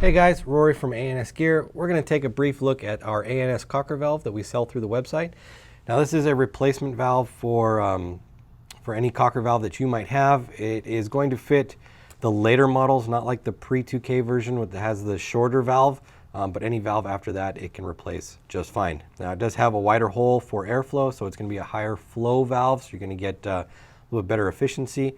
Hey guys, Rory from ANSgear. We're going to take a brief look at our ANS cocker valve that we sell through the website. Now this is a replacement valve for any cocker valve that you might have. It is going to fit the later models, not like the pre-2K version that has the shorter valve, but any valve after that it can replace just fine. Now it does have a wider hole for airflow, so it's going to be a higher flow valve, so you're going to get a little bit better efficiency.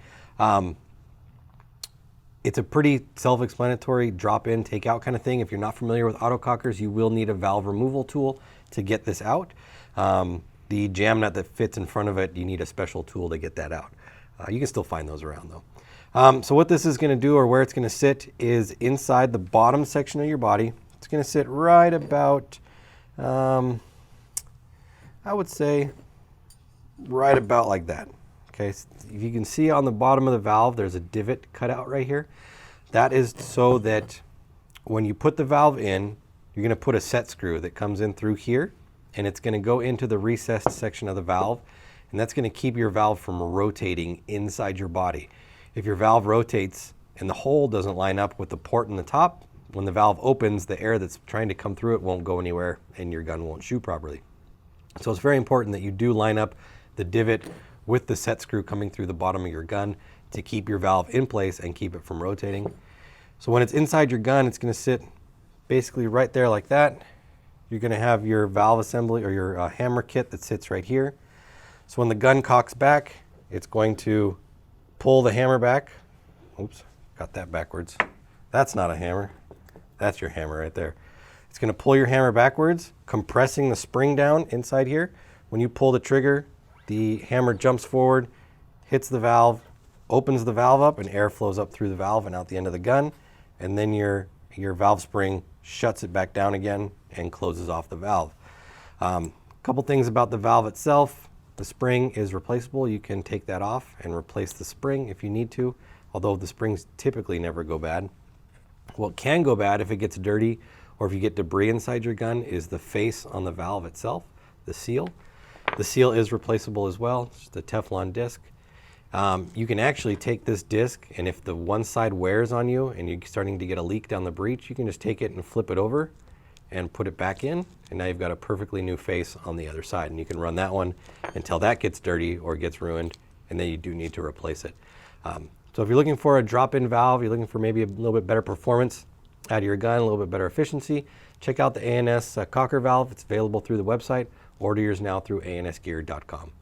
It's a pretty self-explanatory drop-in, take-out kind of thing. If you're not familiar with autocockers, you will need a valve removal tool to get this out. The jam nut that fits in front of it, you need a special tool to get that out. You can still find those around though. So what this is going to do, or where it's going to sit, is inside the bottom section of your body. It's going to sit right about, I would say, right about like that. Okay, if you can see on the bottom of the valve, there's a divot cut out right here. That is so that when you put the valve in, you're going to put a set screw that comes in through here, and it's going to go into the recessed section of the valve, and that's going to keep your valve from rotating inside your body. If your valve rotates and the hole doesn't line up with the port in the top, when the valve opens, the air that's trying to come through it won't go anywhere and your gun won't shoot properly. So it's very important that you do line up the divot with the set screw coming through the bottom of your gun to keep your valve in place and keep it from rotating. So when it's inside your gun, it's going to sit basically right there like that. You're going to have your valve assembly or your hammer kit that sits right here. So when the gun cocks back, it's going to pull the hammer back. Oops, got that backwards. That's not a hammer. That's your hammer right there. It's going to pull your hammer backwards, compressing the spring down inside here. When you pull the trigger, the hammer jumps forward, hits the valve, opens the valve up, and air flows up through the valve and out the end of the gun. And then your valve spring shuts it back down again and closes off the valve. Couple things about the valve itself. The spring is replaceable. You can take that off and replace the spring if you need to, although the springs typically never go bad. What can go bad if it gets dirty or if you get debris inside your gun is the face on the valve itself, the seal. The seal is replaceable as well. It's just a Teflon disc. You can actually take this disc, and if the one side wears on you and you're starting to get a leak down the breech, you can just take it and flip it over and put it back in, and now you've got a perfectly new face on the other side. And you can run that one until that gets dirty or gets ruined, and then you do need to replace it. So if you're looking for a drop-in valve, you're looking for maybe a little bit better performance out of your gun, a little bit better efficiency, check out the ANS cocker valve. It's available through the website. Order yours now through ANSgear.com.